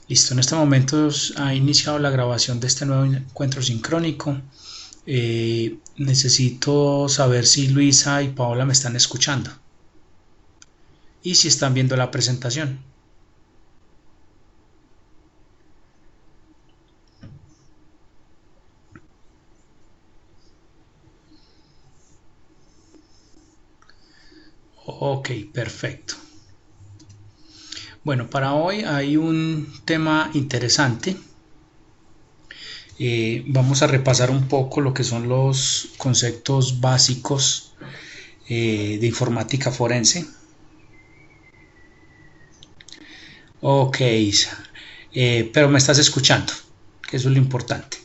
Listo, en este momento ha iniciado la grabación de este nuevo encuentro sincrónico. Necesito saber si Luisa y Paola me están escuchando y si están viendo la presentación. Ok, perfecto. Bueno, para hoy hay un tema interesante. Vamos a repasar un poco lo que son los conceptos básicos de informática forense. Ok, pero me estás escuchando, que eso es lo importante.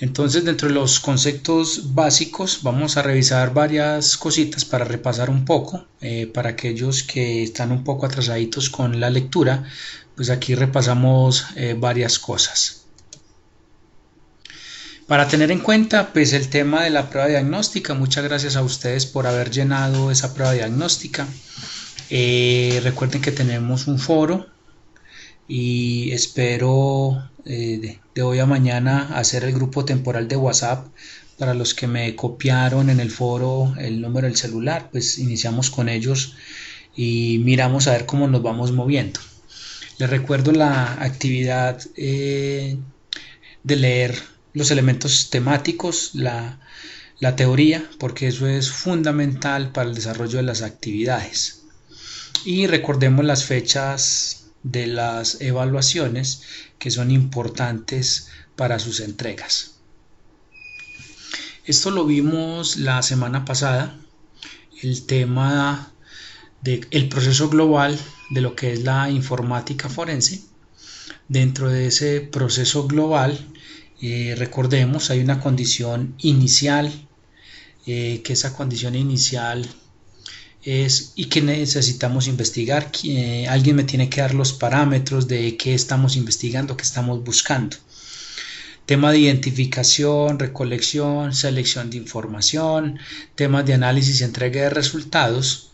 Entonces, dentro de los conceptos básicos, vamos a revisar varias cositas para repasar un poco. Para aquellos que están un poco atrasaditos con la lectura, pues aquí repasamos varias cosas. Para tener en cuenta, pues el tema de la prueba diagnóstica, muchas gracias a ustedes por haber llenado esa prueba diagnóstica. Recuerden que tenemos un foro y espero de hoy a mañana hacer el grupo temporal de WhatsApp. Para los que me copiaron en el foro el número del celular, pues iniciamos con ellos y miramos a ver cómo nos vamos moviendo. Les recuerdo la actividad de leer los elementos temáticos, la teoría, porque eso es fundamental para el desarrollo de las actividades. Y recordemos las fechas de las evaluaciones que son importantes para sus entregas. Esto lo vimos la semana pasada, el tema del proceso global de lo que es la informática forense. Dentro de ese proceso global, recordemos, hay una condición inicial, que esa condición inicial es y que necesitamos investigar. Alguien me tiene que dar los parámetros de qué estamos investigando, qué estamos buscando. Tema de identificación, recolección, selección de información, temas de análisis y entrega de resultados.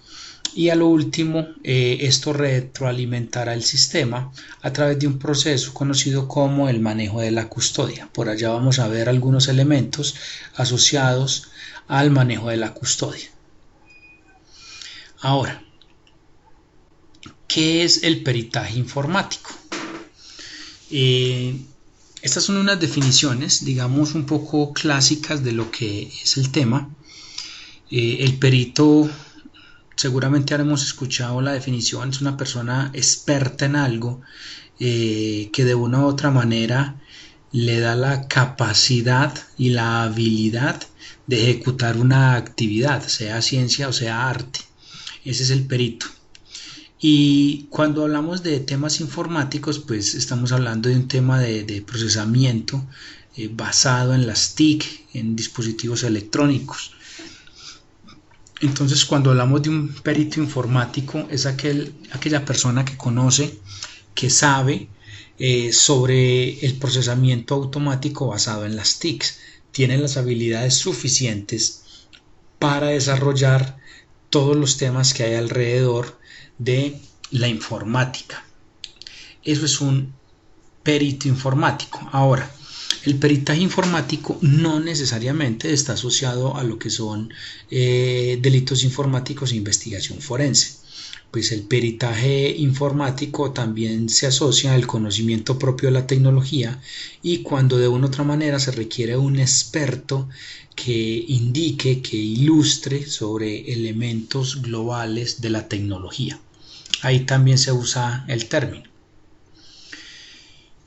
Y a lo último, esto retroalimentará el sistema a través de un proceso conocido como el manejo de la custodia. Por allá vamos a ver algunos elementos asociados al manejo de la custodia. Ahora, ¿qué es el peritaje informático? Estas son unas definiciones, digamos, un poco clásicas de lo que es el tema. El perito, seguramente habremos escuchado la definición, es una persona experta en algo que de una u otra manera le da la capacidad y la habilidad de ejecutar una actividad, sea ciencia o sea arte. Ese es el perito. Y cuando hablamos de temas informáticos, pues estamos hablando de un tema de procesamiento basado en las TIC, en dispositivos electrónicos. Entonces, cuando hablamos de un perito informático, es aquella persona que conoce, que sabe sobre el procesamiento automático basado en las TICs. Tiene las habilidades suficientes para desarrollar todos los temas que hay alrededor de la informática. Eso es un perito informático. Ahora, el peritaje informático no necesariamente está asociado a lo que son delitos informáticos e investigación forense. Pues el peritaje informático también se asocia al conocimiento propio de la tecnología y cuando de una u otra manera se requiere un experto que indique, que ilustre sobre elementos globales de la tecnología. Ahí también se usa el término.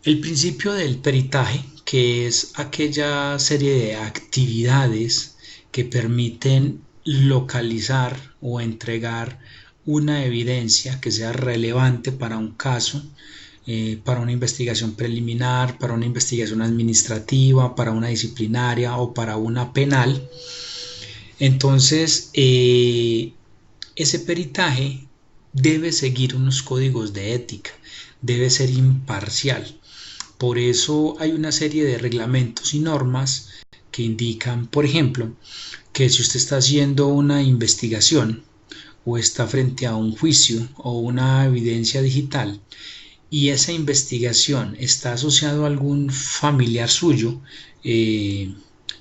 El principio del peritaje, que es aquella serie de actividades que permiten localizar o entregar una evidencia que sea relevante para un caso, para una investigación preliminar, para una investigación administrativa, para una disciplinaria o para una penal. Entonces, ese peritaje debe seguir unos códigos de ética, debe ser imparcial. Por eso hay una serie de reglamentos y normas que indican, por ejemplo, que si usted está haciendo una investigación o está frente a un juicio o una evidencia digital y esa investigación está asociado a algún familiar suyo,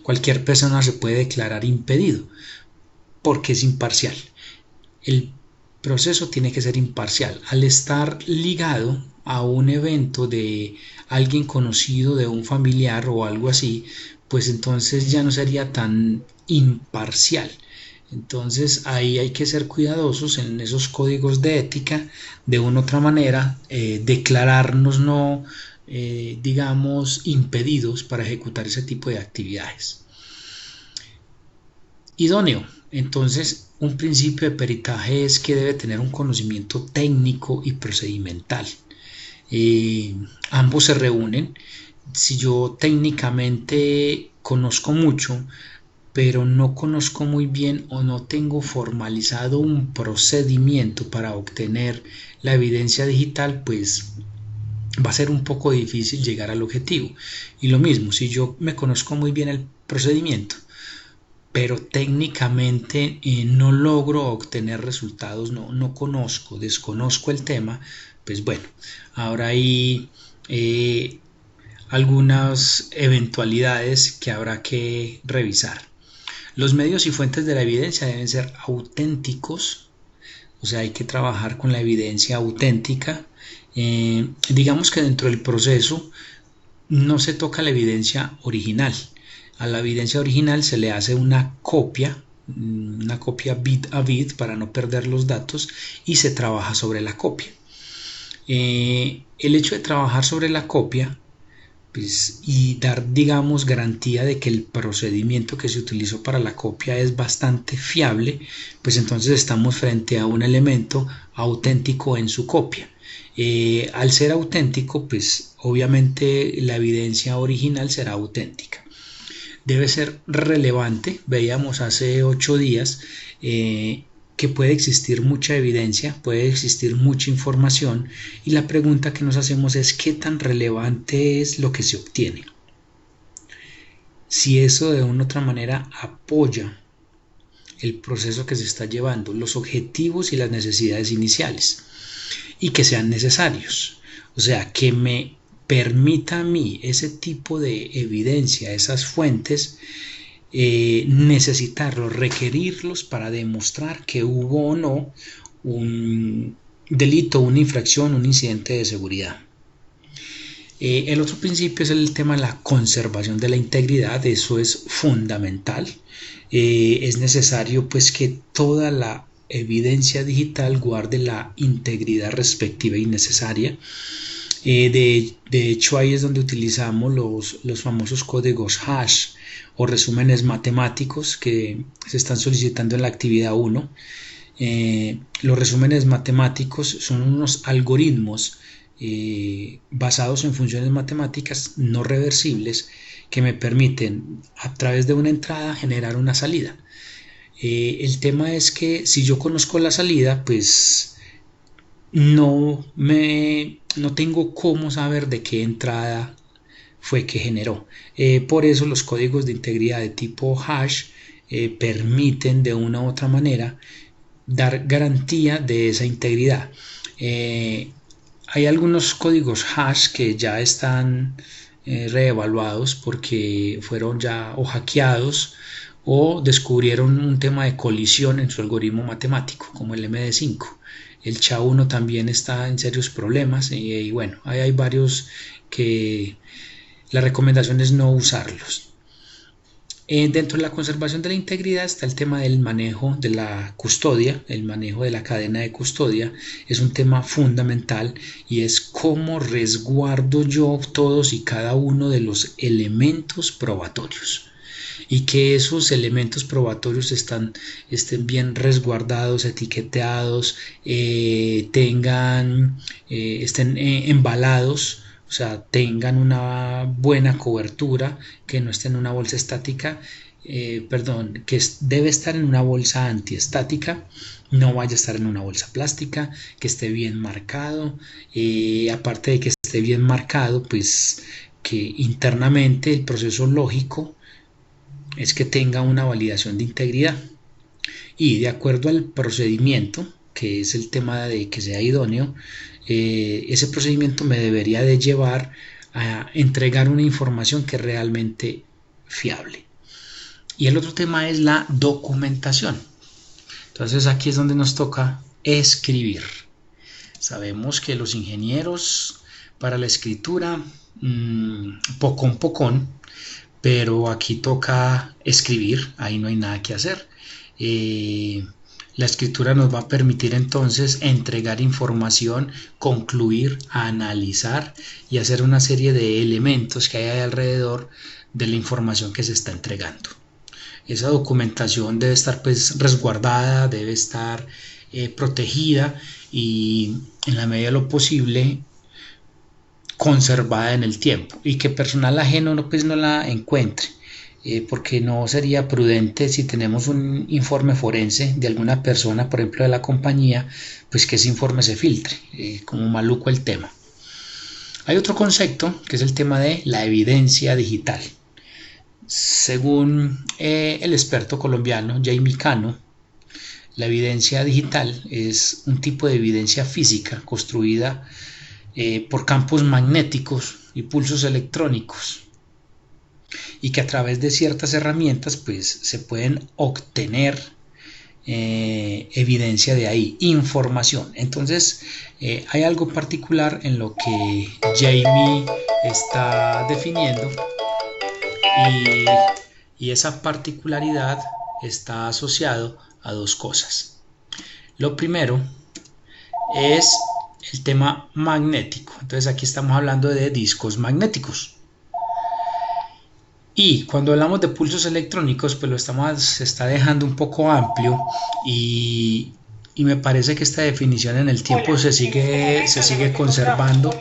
cualquier persona se puede declarar impedido porque es imparcial. El proceso tiene que ser imparcial. Al estar ligado a un evento de alguien conocido, de un familiar o algo así, pues entonces ya no sería tan imparcial. Entonces ahí hay que ser cuidadosos en esos códigos de ética, de una u otra manera, declararnos no, digamos, impedidos para ejecutar ese tipo de actividades. Idóneo. Entonces, un principio de peritaje es que debe tener un conocimiento técnico y procedimental. Ambos se reúnen. Si yo técnicamente conozco mucho, pero no conozco muy bien o no tengo formalizado un procedimiento para obtener la evidencia digital, pues va a ser un poco difícil llegar al objetivo. Y lo mismo, si yo me conozco muy bien el procedimiento, pero técnicamente no logro obtener resultados, no conozco, desconozco el tema, pues bueno, ahora hay algunas eventualidades que habrá que revisar. Los medios y fuentes de la evidencia deben ser auténticos, o sea, hay que trabajar con la evidencia auténtica. Digamos que dentro del proceso no se toca la evidencia original. A la evidencia original se le hace una copia bit a bit para no perder los datos y se trabaja sobre la copia. El hecho de trabajar sobre la copia pues, y dar, digamos, garantía de que el procedimiento que se utilizó para la copia es bastante fiable, pues entonces estamos frente a un elemento auténtico en su copia. Al ser auténtico, pues obviamente la evidencia original será auténtica. Debe ser relevante. Veíamos hace 8 días que puede existir mucha evidencia, puede existir mucha información y la pregunta que nos hacemos es ¿qué tan relevante es lo que se obtiene? Si eso de una u otra manera apoya el proceso que se está llevando, los objetivos y las necesidades iniciales y que sean necesarios, o sea, que me permita a mí ese tipo de evidencia, esas fuentes, necesitarlos, requerirlos para demostrar que hubo o no un delito, una infracción, un incidente de seguridad. El otro principio es el tema de la conservación de la integridad. Eso es fundamental. Es necesario pues que toda la evidencia digital guarde la integridad respectiva y necesaria. De hecho ahí es donde utilizamos los famosos códigos hash o resúmenes matemáticos que se están solicitando en la actividad 1. Los resúmenes matemáticos son unos algoritmos basados en funciones matemáticas no reversibles que me permiten a través de una entrada generar una salida. El tema es que si yo conozco la salida, pues no tengo cómo saber de qué entrada fue que generó. Por eso los códigos de integridad de tipo hash permiten de una u otra manera dar garantía de esa integridad. Hay algunos códigos hash que ya están reevaluados porque fueron ya o hackeados o descubrieron un tema de colisión en su algoritmo matemático, como el MD5. El SHA-1 también está en serios problemas y bueno, hay varios que la recomendación es no usarlos. Dentro de la conservación de la integridad está el tema del manejo de la custodia, el manejo de la cadena de custodia. Es un tema fundamental y es cómo resguardo yo todos y cada uno de los elementos probatorios y que esos elementos probatorios estén bien resguardados, etiquetados, estén embalados, o sea, tengan una buena cobertura, que no esté en una bolsa estática, que debe estar en una bolsa antiestática, no vaya a estar en una bolsa plástica, que esté bien marcado, aparte de que esté bien marcado, pues que internamente el proceso lógico es que tenga una validación de integridad. y de acuerdo al procedimiento, que es el tema de que sea idóneo, ese procedimiento me debería de llevar a entregar una información que es realmente fiable. Y el otro tema es la documentación. Entonces aquí es donde nos toca escribir. Sabemos que los ingenieros para la escritura, pocón, pero aquí toca escribir, ahí no hay nada que hacer. La escritura nos va a permitir entonces entregar información, concluir, analizar y hacer una serie de elementos que hay alrededor de la información que se está entregando. Esa documentación debe estar pues resguardada, debe estar protegida y en la medida de lo posible conservada en el tiempo y que personal ajeno pues no la encuentre, porque no sería prudente si tenemos un informe forense de alguna persona, por ejemplo de la compañía, pues que ese informe se filtre, como maluco el tema. Hay otro concepto que es el tema de la evidencia digital. Según el experto colombiano Jaime Cano, la evidencia digital es un tipo de evidencia física construida por campos magnéticos y pulsos electrónicos y que a través de ciertas herramientas pues se pueden obtener evidencia de ahí, información. Entonces hay algo particular en lo que Jaime está definiendo y esa particularidad está asociado a dos cosas. Lo primero es el tema magnético. Entonces aquí estamos hablando de discos magnéticos. Y cuando hablamos de pulsos electrónicos, pues se está dejando un poco amplio y me parece que esta definición en el tiempo se sigue conservando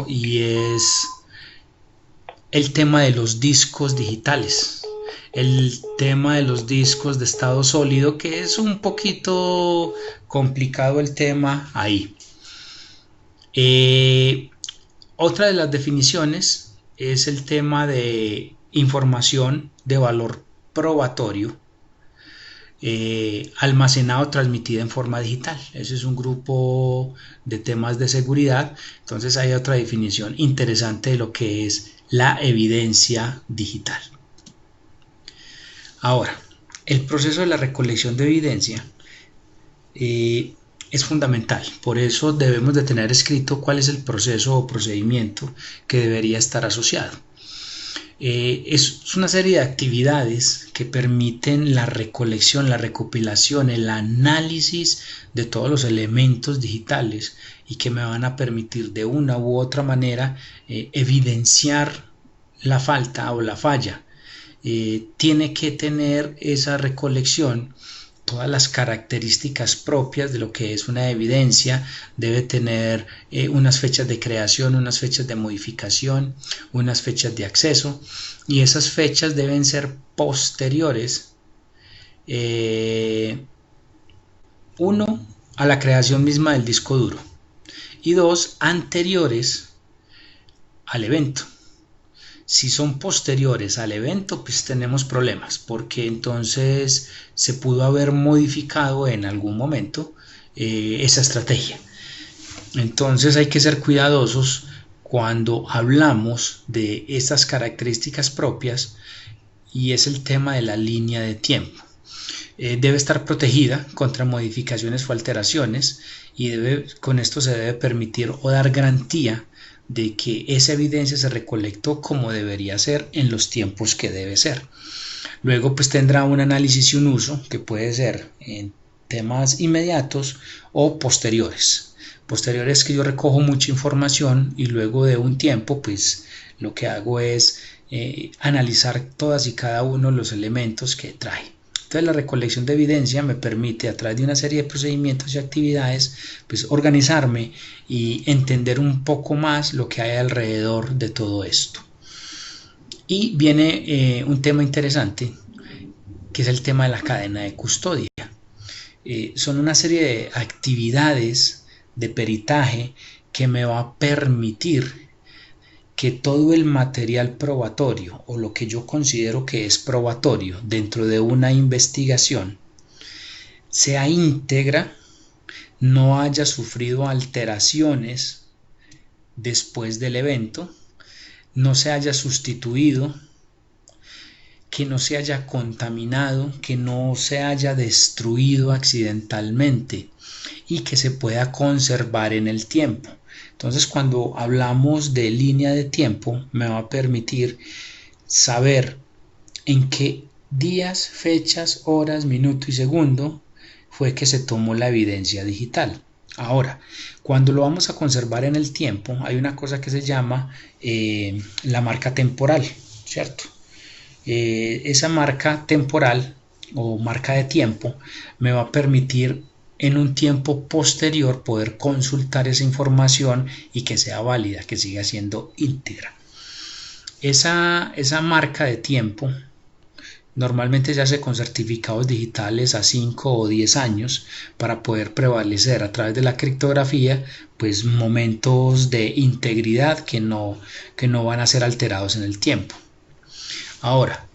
y es el tema de los discos digitales, el tema de los discos de estado sólido, que es un poquito complicado el tema ahí. Otra de las definiciones es el tema de información de valor probatorio almacenada o transmitida en forma digital. Ese es un grupo de temas de seguridad. Entonces hay otra definición interesante de lo que es la evidencia digital. Ahora, el proceso de la recolección de evidencia es fundamental, por eso debemos de tener escrito cuál es el proceso o procedimiento que debería estar asociado. Es una serie de actividades que permiten la recolección, la recopilación, el análisis de todos los elementos digitales y que me van a permitir de una u otra manera evidenciar la falta o la falla. Tiene que tener esa recolección todas las características propias de lo que es una evidencia. Debe tener unas fechas de creación, unas fechas de modificación, unas fechas de acceso, y esas fechas deben ser posteriores, uno, a la creación misma del disco duro, y dos, anteriores al evento. Si son posteriores al evento, pues tenemos problemas, porque entonces se pudo haber modificado en algún momento esa estrategia. Entonces hay que ser cuidadosos cuando hablamos de estas características propias, y es el tema de la línea de tiempo. Debe estar protegida contra modificaciones o alteraciones, y con esto se debe permitir o dar garantía de que esa evidencia se recolectó como debería ser en los tiempos que debe ser. Luego pues tendrá un análisis y un uso que puede ser en temas inmediatos o posteriores. Posteriores que yo recojo mucha información y luego de un tiempo pues lo que hago es analizar todas y cada uno de los elementos que trae. Entonces la recolección de evidencia me permite a través de una serie de procedimientos y actividades pues organizarme y entender un poco más lo que hay alrededor de todo esto. Y viene un tema interesante que es el tema de la cadena de custodia. Son una serie de actividades de peritaje que me va a permitir que todo el material probatorio o lo que yo considero que es probatorio dentro de una investigación sea íntegra, no haya sufrido alteraciones después del evento, no se haya sustituido, que no se haya contaminado, que no se haya destruido accidentalmente y que se pueda conservar en el tiempo. Entonces, cuando hablamos de línea de tiempo, me va a permitir saber en qué días, fechas, horas, minuto y segundo fue que se tomó la evidencia digital. Ahora, cuando lo vamos a conservar en el tiempo, hay una cosa que se llama la marca temporal, ¿cierto? Esa marca temporal o marca de tiempo me va a permitir en un tiempo posterior poder consultar esa información y que sea válida, que siga siendo íntegra. Esa marca de tiempo normalmente se hace con certificados digitales a 5 o 10 años para poder prevalecer a través de la criptografía pues momentos de integridad que no van a ser alterados en el tiempo. Ahora,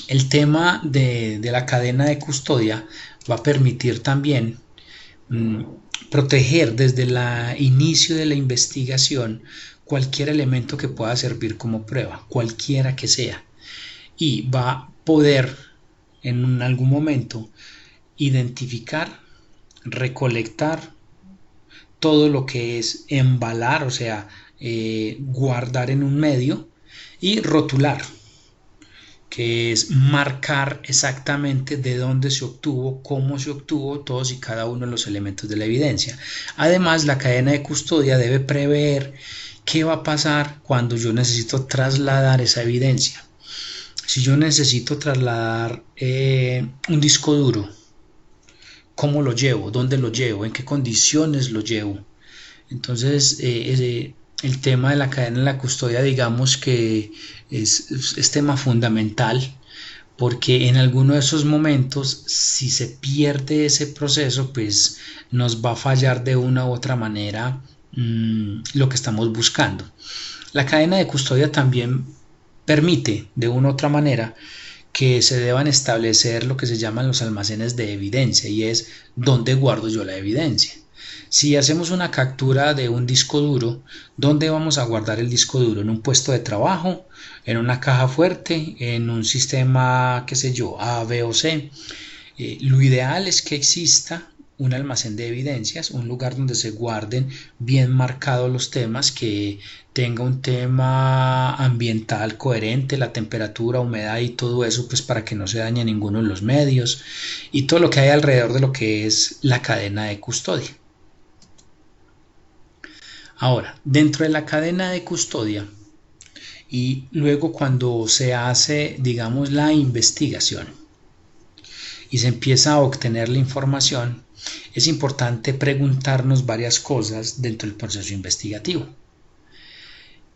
el tema de la cadena de custodia va a permitir también proteger desde el inicio de la investigación cualquier elemento que pueda servir como prueba, cualquiera que sea, y va a poder en algún momento identificar, recolectar todo lo que es embalar, o sea, guardar en un medio, y rotular, que es marcar exactamente de dónde se obtuvo, cómo se obtuvo todos y cada uno de los elementos de la evidencia. Además, la cadena de custodia debe prever qué va a pasar cuando yo necesito trasladar esa evidencia. Si yo necesito trasladar un disco duro, ¿cómo lo llevo? ¿Dónde lo llevo? ¿En qué condiciones lo llevo? Entonces, el tema de la cadena de la custodia, digamos que es tema fundamental, porque en alguno de esos momentos, si se pierde ese proceso, pues nos va a fallar de una u otra manera lo que estamos buscando. La cadena de custodia también permite de una u otra manera que se deban establecer lo que se llaman los almacenes de evidencia, y es dónde guardo yo la evidencia. Si hacemos una captura de un disco duro, ¿dónde vamos a guardar el disco duro? ¿En un puesto de trabajo? ¿En una caja fuerte? ¿En un sistema, qué sé yo, A, B o C? Lo ideal es que exista un almacén de evidencias, un lugar donde se guarden bien marcados los temas, que tenga un tema ambiental coherente, la temperatura, humedad y todo eso, pues para que no se dañe ninguno de los medios y todo lo que hay alrededor de lo que es la cadena de custodia. Ahora, dentro de la cadena de custodia y luego cuando se hace, digamos, la investigación y se empieza a obtener la información, es importante preguntarnos varias cosas dentro del proceso investigativo.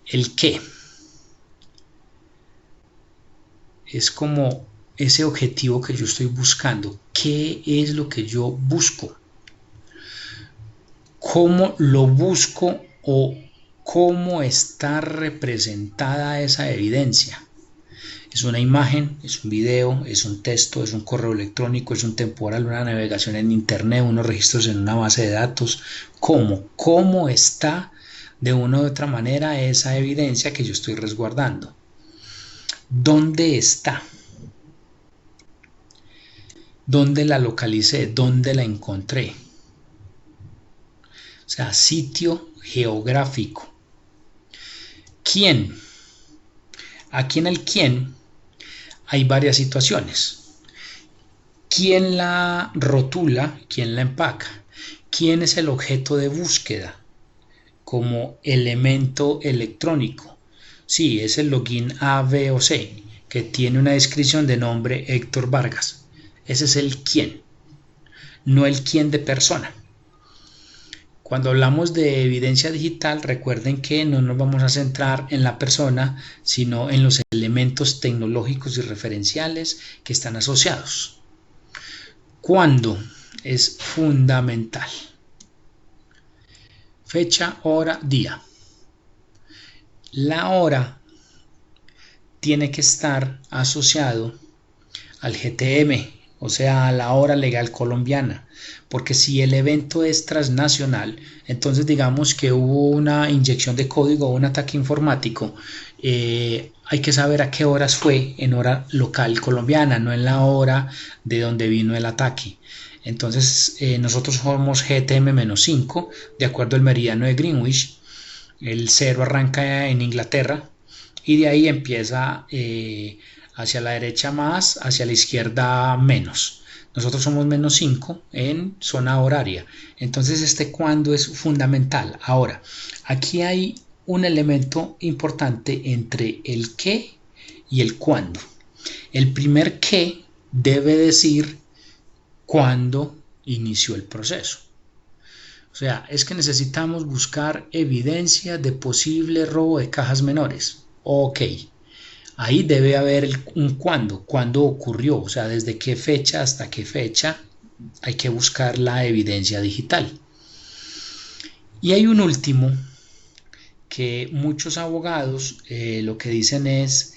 El qué es como ese objetivo que yo estoy buscando. ¿Qué es lo que yo busco? ¿Cómo lo busco o cómo está representada esa evidencia? ¿Es una imagen? ¿Es un video? ¿Es un texto? ¿Es un correo electrónico? ¿Es un temporal? ¿Una navegación en internet? ¿Unos registros en una base de datos? ¿Cómo? ¿Cómo está de una u otra manera esa evidencia que yo estoy resguardando? ¿Dónde está? ¿Dónde la localicé? ¿Dónde la encontré? O sea, sitio geográfico. ¿Quién? Aquí en el quién hay varias situaciones. ¿Quién la rotula? ¿Quién la empaca? ¿Quién es el objeto de búsqueda como elemento electrónico? Sí, es el login A, B o C, que tiene una descripción de nombre Héctor Vargas. Ese es el quién, no el quién de persona. Cuando hablamos de evidencia digital, recuerden que no nos vamos a centrar en la persona, sino en los elementos tecnológicos y referenciales que están asociados. ¿Cuándo? Es fundamental. Fecha, hora, día. La hora tiene que estar asociado al GTM, o sea, a la hora legal colombiana, porque si el evento es transnacional, entonces digamos que hubo una inyección de código o un ataque informático, hay que saber a qué horas fue en hora local colombiana, no en la hora de donde vino el ataque. Entonces nosotros somos GTM-5, de acuerdo al meridiano de Greenwich. El 0 arranca en Inglaterra y de ahí empieza hacia la derecha más, hacia la izquierda menos. Nosotros somos -5 en zona horaria. Entonces este cuándo es fundamental. Ahora, aquí hay un elemento importante entre el qué y el cuándo. El primer qué debe decir cuándo inició el proceso. O sea, es que necesitamos buscar evidencia de posible robo de cajas menores. Ok, ahí debe haber un cuándo ocurrió, o sea, desde qué fecha hasta qué fecha hay que buscar la evidencia digital. Y hay un último que muchos abogados lo que dicen es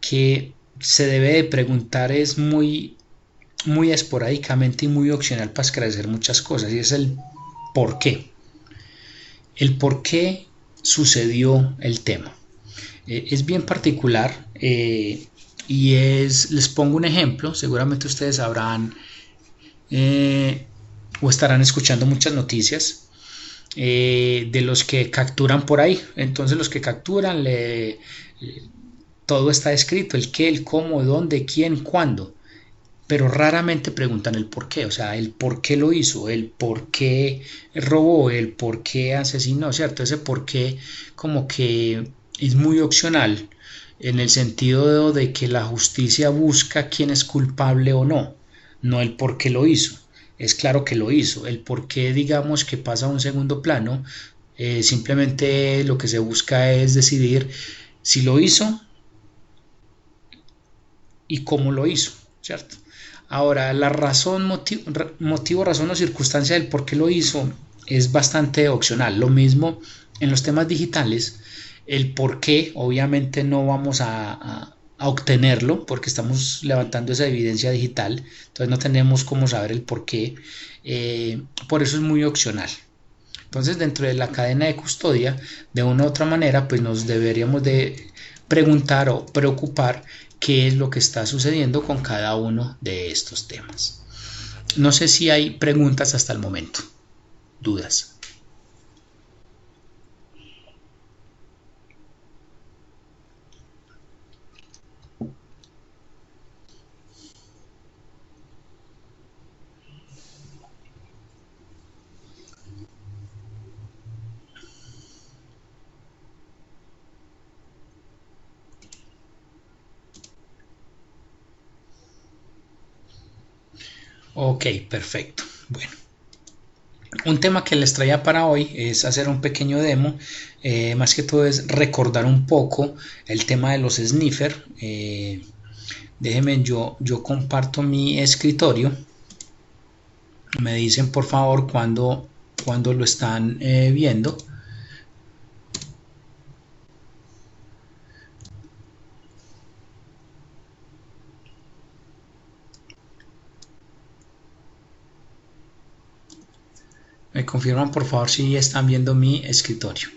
que se debe de preguntar es muy esporádicamente y muy opcional para esclarecer muchas cosas, y es el por qué. El por qué sucedió el tema. Es bien particular y les pongo un ejemplo, seguramente ustedes sabrán o estarán escuchando muchas noticias de los que capturan por ahí. Entonces los que capturan, todo está escrito, el qué, el cómo, dónde, quién, cuándo, pero raramente preguntan el por qué, o sea, el por qué lo hizo, el por qué robó, el por qué asesinó, ¿cierto? Ese por qué como que es muy opcional en el sentido de que la justicia busca quién es culpable o no, no el por qué lo hizo. Es claro que lo hizo, el por qué digamos que pasa a un segundo plano, simplemente lo que se busca es decidir si lo hizo y cómo lo hizo, ¿cierto? Ahora, la razón, motivo, razón o circunstancia del por qué lo hizo es bastante opcional. Lo mismo en los temas digitales, el por qué obviamente no vamos a obtenerlo porque estamos levantando esa evidencia digital, entonces no tenemos cómo saber el por qué, por eso es muy opcional. Entonces dentro de la cadena de custodia, de una u otra manera, pues nos deberíamos de preguntar o preocupar qué es lo que está sucediendo con cada uno de estos temas. No sé si hay preguntas hasta el momento, dudas. Ok, perfecto. Bueno, un tema que les traía para hoy es hacer un pequeño demo, más que todo es recordar un poco el tema de los sniffer. Déjenme, yo comparto mi escritorio, me dicen por favor cuando lo están viendo. Me confirman por favor si están viendo mi escritorio.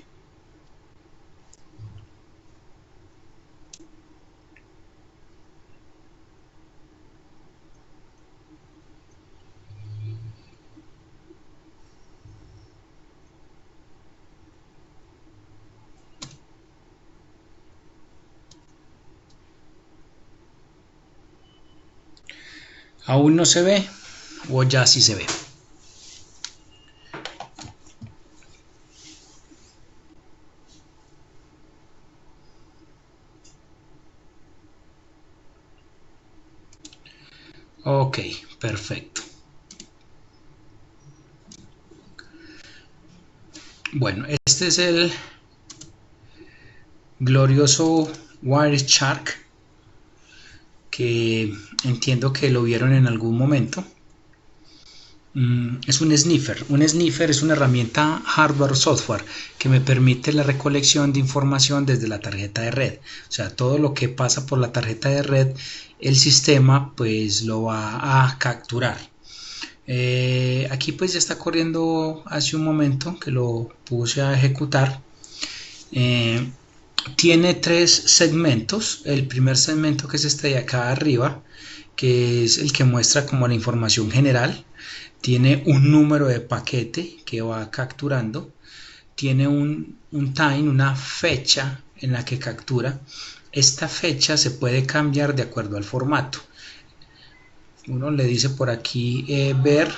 ¿Aún no se ve o ya sí se ve? Ok, perfecto. Bueno, este es el glorioso Wireshark, que entiendo que lo vieron en algún momento. es un sniffer. Un sniffer es una herramienta hardware o software que me permite la recolección de información desde la tarjeta de red. O sea, todo lo que pasa por la tarjeta de red, el sistema pues lo va a capturar. Aquí pues ya está corriendo hace un momento que lo puse a ejecutar. Tiene tres segmentos. El primer segmento, que es este de acá arriba, que es el que muestra como la información general, tiene un número de paquete que va capturando, tiene un time, una fecha en la que captura. Esta fecha se puede cambiar de acuerdo al formato. Uno le dice por aquí ver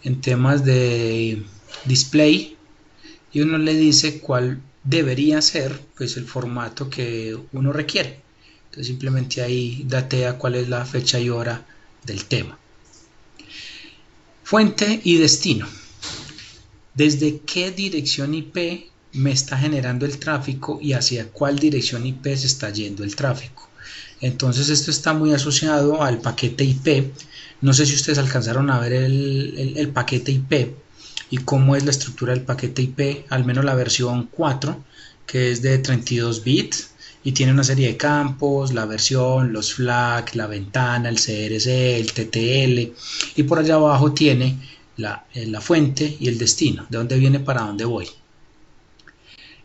en temas de display y uno le dice cuál debería ser pues el formato que uno requiere. Entonces simplemente ahí datea cuál es la fecha y hora del tema. Fuente y destino. ¿Desde qué dirección IP me está generando el tráfico y hacia cuál dirección IP se está yendo el tráfico? Entonces esto está muy asociado al paquete IP. No sé si ustedes alcanzaron a ver el paquete IP y cómo es la estructura del paquete IP, al menos la versión 4, que es de 32 bits y tiene una serie de campos, la versión, los flags, la ventana, el CRC, el TTL, y por allá abajo tiene la fuente y el destino, de dónde viene para dónde voy.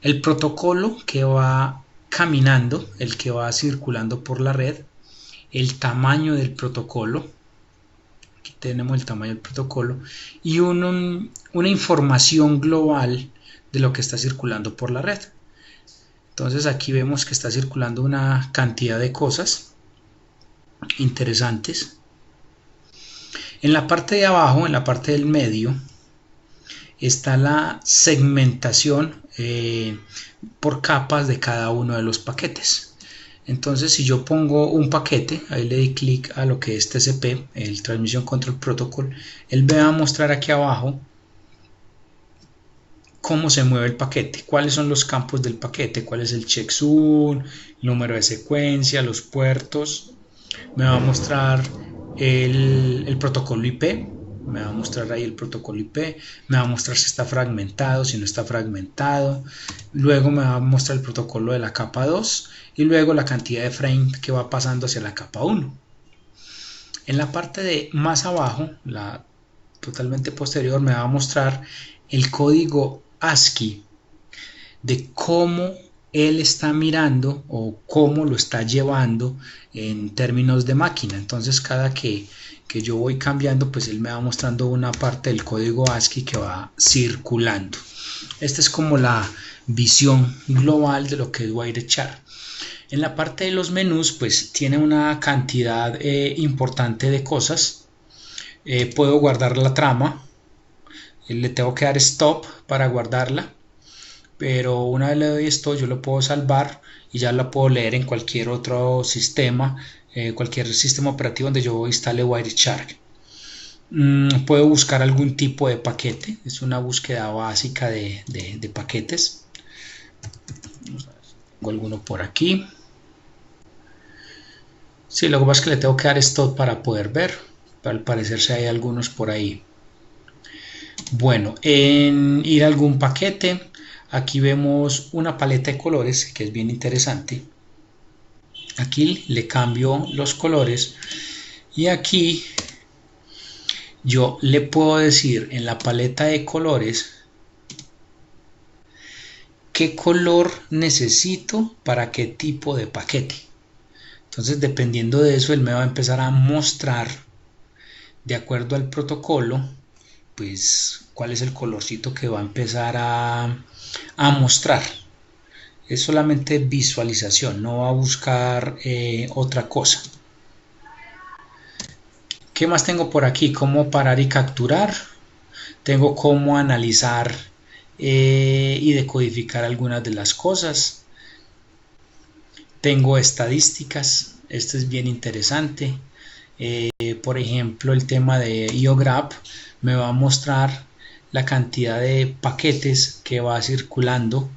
El protocolo que va caminando, el que va circulando por la red, el tamaño del protocolo, aquí tenemos el tamaño del protocolo, y una información global de lo que está circulando por la red. Entonces aquí vemos que está circulando una cantidad de cosas interesantes. En la parte de abajo, en la parte del medio, está la segmentación por capas de cada uno de los paquetes. Entonces si yo pongo un paquete, ahí le doy clic a lo que es TCP, el Transmission Control Protocol, él me va a mostrar aquí abajo cómo se mueve el paquete, cuáles son los campos del paquete, cuál es el checksum, número de secuencia, los puertos. Me va a mostrar el protocolo IP, me va a mostrar ahí el protocolo IP, me va a mostrar si está fragmentado, si no está fragmentado, luego me va a mostrar el protocolo de la capa 2 y luego la cantidad de frames que va pasando hacia la capa 1. En la parte de más abajo, la totalmente posterior, me va a mostrar el código ASCII de cómo él está mirando o cómo lo está llevando en términos de máquina. Entonces cada que yo voy cambiando, pues él me va mostrando una parte del código ASCII que va circulando. Esta es como la visión global de lo que es Wireshark. En la parte de los menús, pues tiene una cantidad importante de cosas. Puedo guardar la trama, le tengo que dar stop para guardarla, pero una vez le doy esto yo lo puedo salvar y ya la puedo leer en cualquier otro sistema, cualquier sistema operativo donde yo instale Wireshark. Puedo buscar algún tipo de paquete, es una búsqueda básica de paquetes. Tengo alguno por aquí. Sí, lo que pasa es que le tengo que dar stop para poder ver, al parecer si hay algunos por ahí. Bueno, en ir a algún paquete, aquí vemos una paleta de colores que es bien interesante. Aquí le cambio los colores y aquí yo le puedo decir en la paleta de colores qué color necesito para qué tipo de paquete. Entonces dependiendo de eso él me va a empezar a mostrar de acuerdo al protocolo pues cuál es el colorcito que va a empezar a mostrar. Es solamente visualización, no va a buscar otra cosa. ¿Qué más tengo por aquí? Cómo parar y capturar. Tengo cómo analizar y decodificar algunas de las cosas. Tengo estadísticas, esto es bien interesante. Por ejemplo, el tema de IOGRAPH me va a mostrar la cantidad de paquetes que va circulando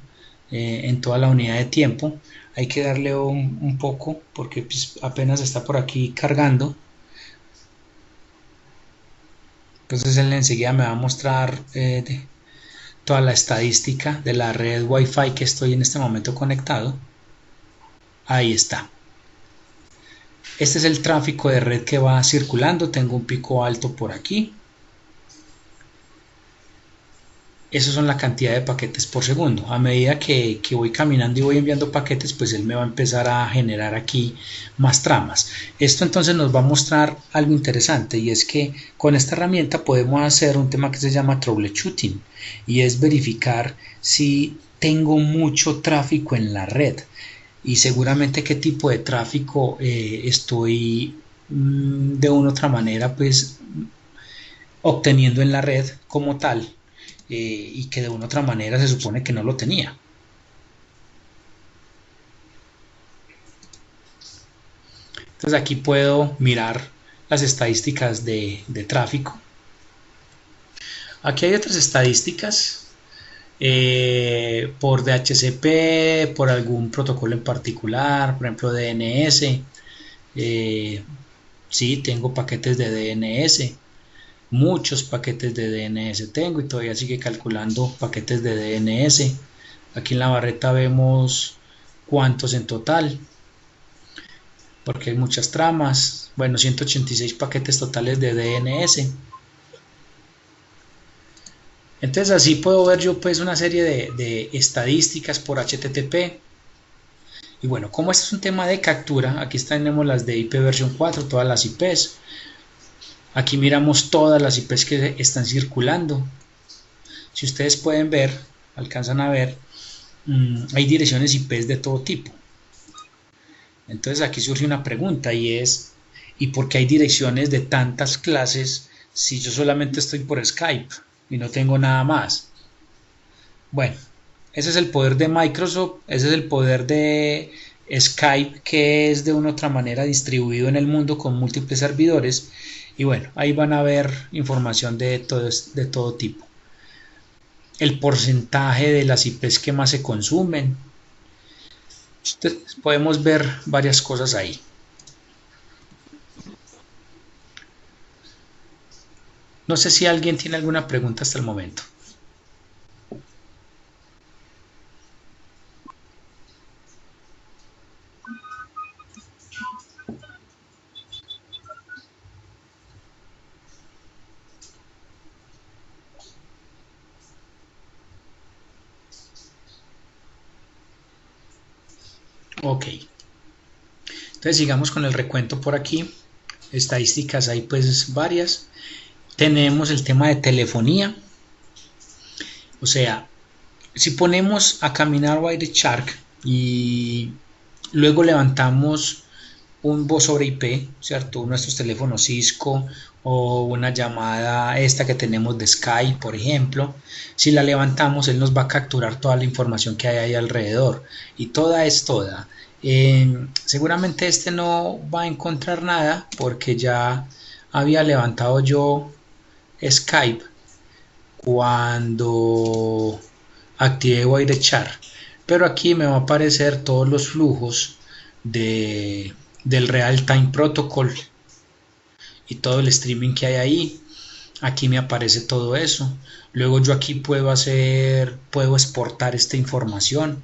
en toda la unidad de tiempo. Hay que darle un poco porque pues, apenas está por aquí cargando. Entonces él enseguida me va a mostrar toda la estadística de la red Wi-Fi que estoy en este momento conectado. Ahí está. Este es el tráfico de red que va circulando. Tengo un pico alto por aquí. Esas son la cantidad de paquetes por segundo. A medida que voy caminando y voy enviando paquetes, pues él me va a empezar a generar aquí más tramas. Esto entonces nos va a mostrar algo interesante, y es que con esta herramienta podemos hacer un tema que se llama troubleshooting, y es verificar si tengo mucho tráfico en la red y seguramente qué tipo de tráfico estoy de una u otra manera pues obteniendo en la red como tal, y que de una u otra manera se supone que no lo tenía. Entonces aquí puedo mirar las estadísticas de tráfico. Aquí hay otras estadísticas por DHCP, por algún protocolo en particular, por ejemplo DNS. Sí, tengo paquetes de DNS, muchos paquetes de DNS tengo, y todavía sigue calculando paquetes de DNS. Aquí en la barreta vemos cuántos en total, porque hay muchas tramas. Bueno, 186 paquetes totales de DNS. Entonces así puedo ver yo pues una serie de estadísticas por HTTP. Y bueno, como este es un tema de captura, aquí tenemos las de IP versión 4, todas las IPs. Aquí miramos todas las IPs que están circulando. Si ustedes pueden ver, alcanzan a ver, hay direcciones IPs de todo tipo. Entonces aquí surge una pregunta, y es, ¿y por qué hay direcciones de tantas clases si yo solamente estoy por Skype y no tengo nada más? Bueno, ese es el poder de Microsoft, ese es el poder de Skype, que es de una u otra manera distribuido en el mundo con múltiples servidores. Y bueno, ahí van a ver información de todo tipo. El porcentaje de las IPs que más se consumen. Entonces, podemos ver varias cosas ahí. No sé si alguien tiene alguna pregunta hasta el momento. Ok, entonces sigamos con el recuento por aquí. Estadísticas hay pues varias. Tenemos el tema de telefonía. O sea, si ponemos a caminar Wireshark y luego levantamos un voz sobre IP, ¿cierto? Nuestros teléfonos Cisco, o una llamada esta que tenemos de Skype, por ejemplo. Si la levantamos, él nos va a capturar toda la información que hay ahí alrededor, y toda es toda. Seguramente este no va a encontrar nada porque ya había levantado yo Skype cuando activé Wireshark, pero aquí me va a aparecer todos los flujos del Real Time Protocol y todo el streaming que hay ahí. Aquí me aparece todo eso. Luego yo aquí puedo exportar esta información,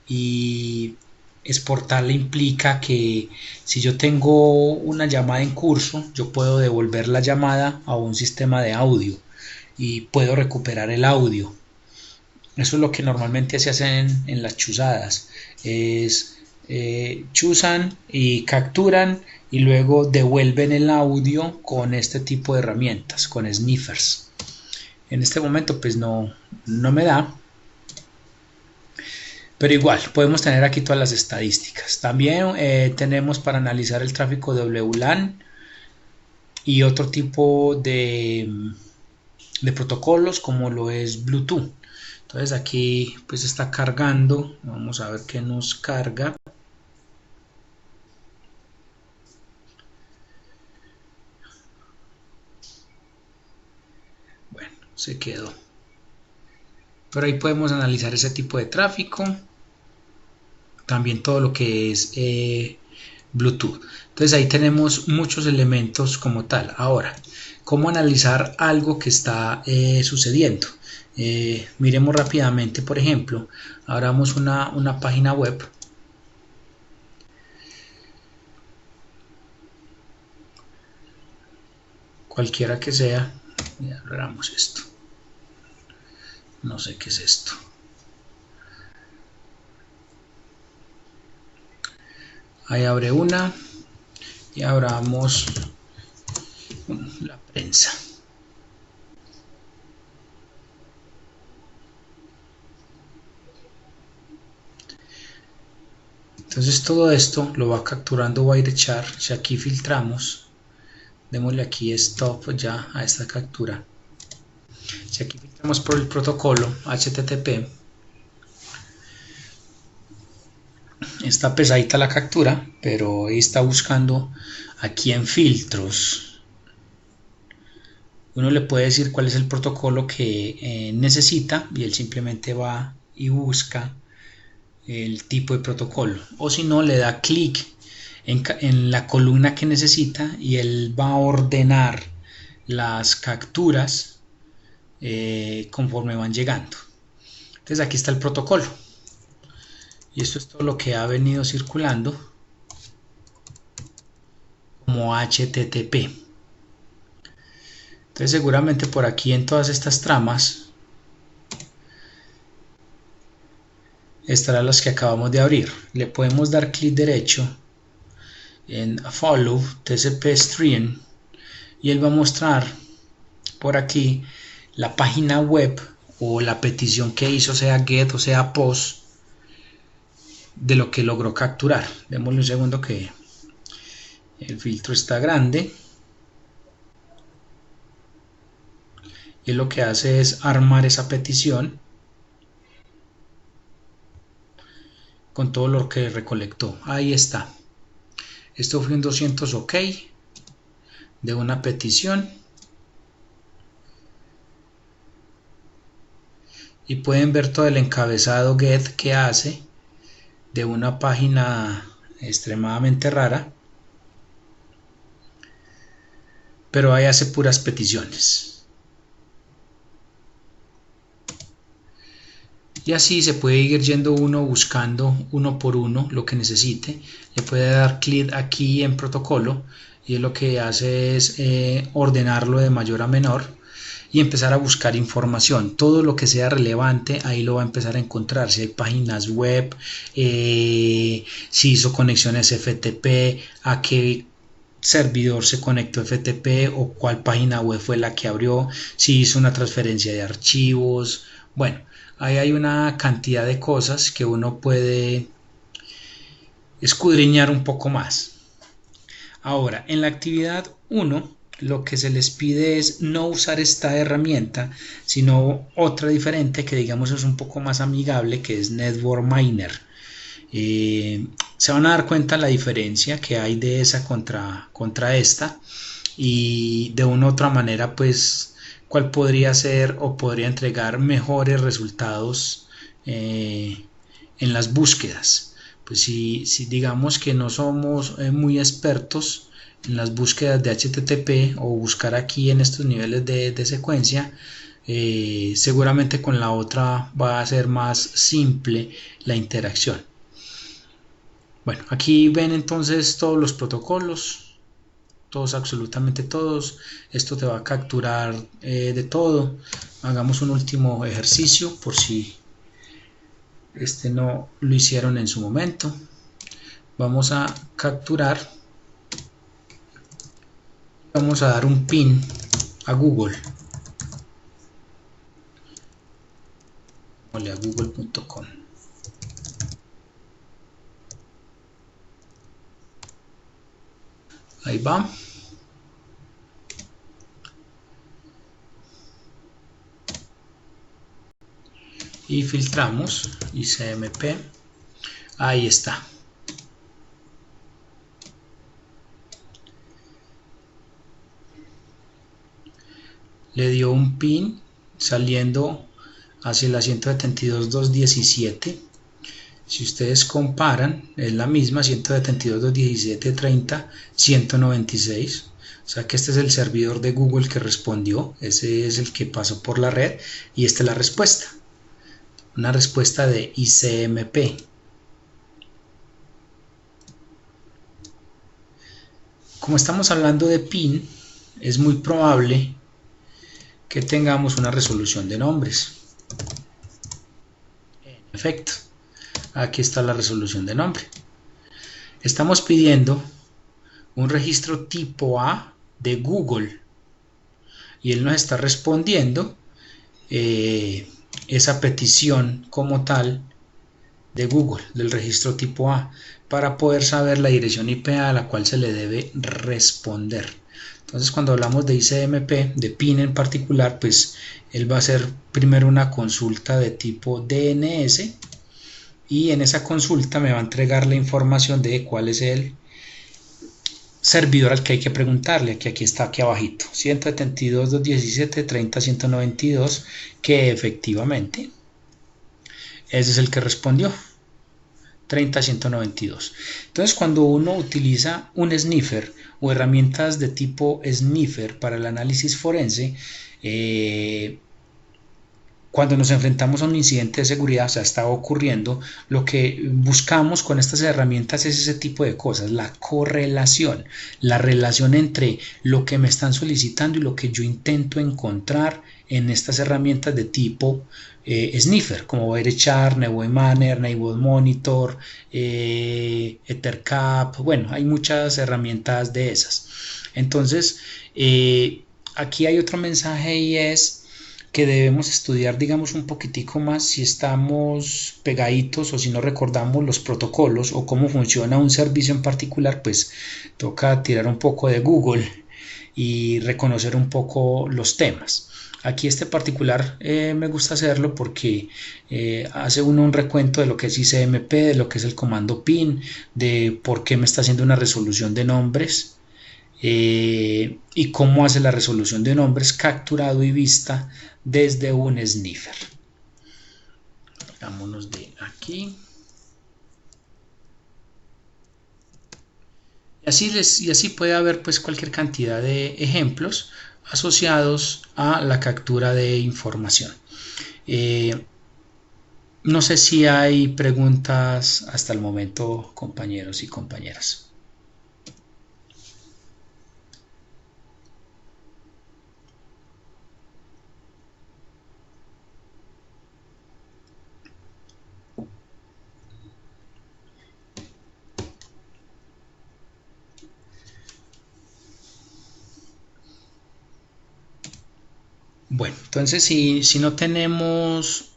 y exportarla implica que si yo tengo una llamada en curso, yo puedo devolver la llamada a un sistema de audio y puedo recuperar el audio. Eso es lo que normalmente se hace en las chuzadas. Es chuzan y capturan y luego devuelven el audio con este tipo de herramientas, con sniffers. En este momento pues no me da, pero igual podemos tener aquí todas las estadísticas. También tenemos para analizar el tráfico de WLAN y otro tipo de protocolos como lo es Bluetooth. Entonces aquí pues está cargando, vamos a ver qué nos carga. Bueno, se quedó, pero ahí podemos analizar ese tipo de tráfico. También todo lo que es Bluetooth. Entonces ahí tenemos muchos elementos como tal. Ahora, ¿cómo analizar algo que está sucediendo? Miremos rápidamente, por ejemplo, abramos una página web. Cualquiera que sea, y abramos esto. No sé qué es esto. Ahí abre una y abramos la prensa. Entonces todo esto lo va capturando Wireshark. Si aquí filtramos, démosle aquí stop ya a esta captura. Si aquí filtramos por el protocolo HTTP, está pesadita la captura, pero ahí está buscando aquí en filtros. Uno le puede decir cuál es el protocolo que necesita y él simplemente va y busca el tipo de protocolo, o si no le da clic en la columna que necesita y él va a ordenar las capturas conforme van llegando. Entonces aquí está el protocolo y esto es todo lo que ha venido circulando como HTTP. Entonces seguramente por aquí en todas estas tramas estarán las que acabamos de abrir. Le podemos dar clic derecho en Follow TCP Stream y él va a mostrar por aquí la página web o la petición que hizo, sea GET o sea POST, de lo que logró capturar. Démosle un segundo que el filtro está grande y lo que hace es armar esa petición con todo lo que recolectó. Ahí está. Esto fue un 200 OK de una petición y pueden ver todo el encabezado GET que hace de una página extremadamente rara, pero ahí hace puras peticiones. Y así se puede ir yendo uno buscando uno por uno lo que necesite. Le puede dar clic aquí en protocolo y lo que hace es ordenarlo de mayor a menor y empezar a buscar información. Todo lo que sea relevante ahí lo va a empezar a encontrar. Si hay páginas web, si hizo conexiones FTP, a qué servidor se conectó FTP o cuál página web fue la que abrió, si hizo una transferencia de archivos. Bueno, ahí hay una cantidad de cosas que uno puede escudriñar un poco más. Ahora, en la actividad 1, lo que se les pide es no usar esta herramienta, sino otra diferente que digamos es un poco más amigable, que es Network Miner. Se van a dar cuenta la diferencia que hay de esa contra esta, y de una u otra manera pues cuál podría ser o podría entregar mejores resultados en las búsquedas. Pues si digamos que no somos muy expertos en las búsquedas de HTTP o buscar aquí en estos niveles de secuencia, seguramente con la otra va a ser más simple la interacción. Bueno, aquí ven entonces todos los protocolos, todos, absolutamente todos. Esto te va a capturar de todo. Hagamos un último ejercicio por si este no lo hicieron en su momento. Vamos a capturar, vamos a dar un pin a Google, a google.com. Ahí va. Y filtramos ICMP. Ahí está. Le dio un pin saliendo hacia la 172.217 Si ustedes comparan, es la misma, 172.217.30.196. O sea que este es el servidor de Google que respondió, ese es el que pasó por la red y esta es la respuesta. Una respuesta de ICMP. Como estamos hablando de PIN, es muy probable que tengamos una resolución de nombres. En efecto, aquí está la resolución de nombre. Estamos pidiendo un registro tipo A de Google y él nos está respondiendo esa petición como tal de Google, del registro tipo A, para poder saber la dirección IP a la cual se le debe responder. Entonces, cuando hablamos de ICMP, de PIN en particular, pues él va a hacer primero una consulta de tipo DNS y en esa consulta me va a entregar la información de cuál es el servidor al que hay que preguntarle, que aquí está aquí abajito, 172.217.30.192, que efectivamente ese es el que respondió, 30.192. Entonces, cuando uno utiliza un sniffer o herramientas de tipo sniffer para el análisis forense, cuando nos enfrentamos a un incidente de seguridad, o sea, está ocurriendo, lo que buscamos con estas herramientas es ese tipo de cosas, la correlación, la relación entre lo que me están solicitando y lo que yo intento encontrar en estas herramientas de tipo sniffer, como VeriChar, Neumanner, Neighbor Monitor, Ethercap, bueno, hay muchas herramientas de esas. Entonces, aquí hay otro mensaje y es que debemos estudiar, digamos, un poquitico más si estamos pegaditos o si no recordamos los protocolos o cómo funciona un servicio en particular, pues toca tirar un poco de Google y reconocer un poco los temas. Aquí este particular me gusta hacerlo porque hace uno un recuento de lo que es ICMP, de lo que es el comando PIN, de por qué me está haciendo una resolución de nombres y cómo hace la resolución de nombres capturado y vista desde un sniffer. Vámonos de aquí. Y así puede haber pues cualquier cantidad de ejemplos asociados a la captura de información. No sé si hay preguntas hasta el momento, compañeros y compañeras. Bueno, entonces si no tenemos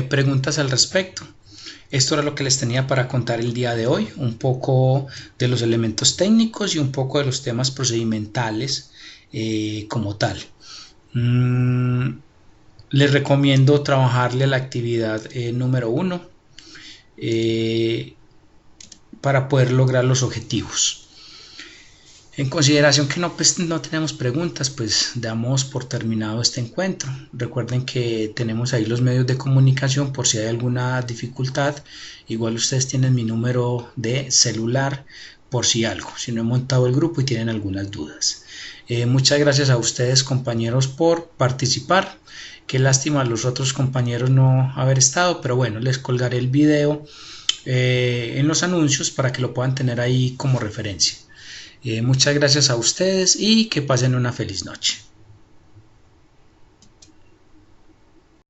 preguntas al respecto, esto era lo que les tenía para contar el día de hoy, un poco de los elementos técnicos y un poco de los temas procedimentales como tal. Les recomiendo trabajarle la actividad número 1 para poder lograr los objetivos. En consideración que pues, no tenemos preguntas, pues damos por terminado este encuentro. Recuerden que tenemos ahí los medios de comunicación por si hay alguna dificultad. Igual ustedes tienen mi número de celular por si algo, si no he montado el grupo y tienen algunas dudas. Muchas gracias a ustedes, compañeros, por participar. Qué lástima a los otros compañeros no haber estado, pero bueno, les colgaré el video en los anuncios para que lo puedan tener ahí como referencia. Muchas gracias a ustedes y que pasen una feliz noche.